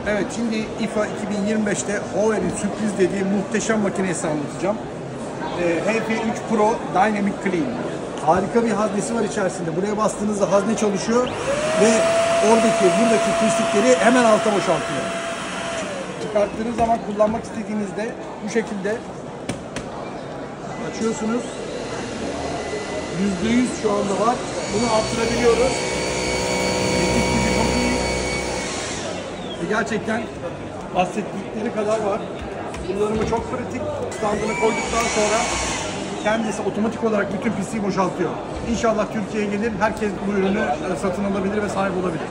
Evet, şimdi IFA 2025'te Hover'in sürpriz dediği muhteşem makinesi anlatacağım. HP3 Pro Dynamic Clean. Harika bir haznesi var içerisinde. Buraya bastığınızda hazne çalışıyor ve buradaki pislikleri hemen alta boşaltıyor. Çıkarttığınız zaman kullanmak istediğinizde bu şekilde açıyorsunuz. %100 şu anda var. Bunu arttırabiliyoruz. Gerçekten bahsettikleri kadar var. Kullanımı çok pratik. Standını koyduktan sonra kendisi otomatik olarak bütün pisliği boşaltıyor. İnşallah Türkiye'ye gelir, herkes bu ürünü satın alabilir ve sahip olabilir.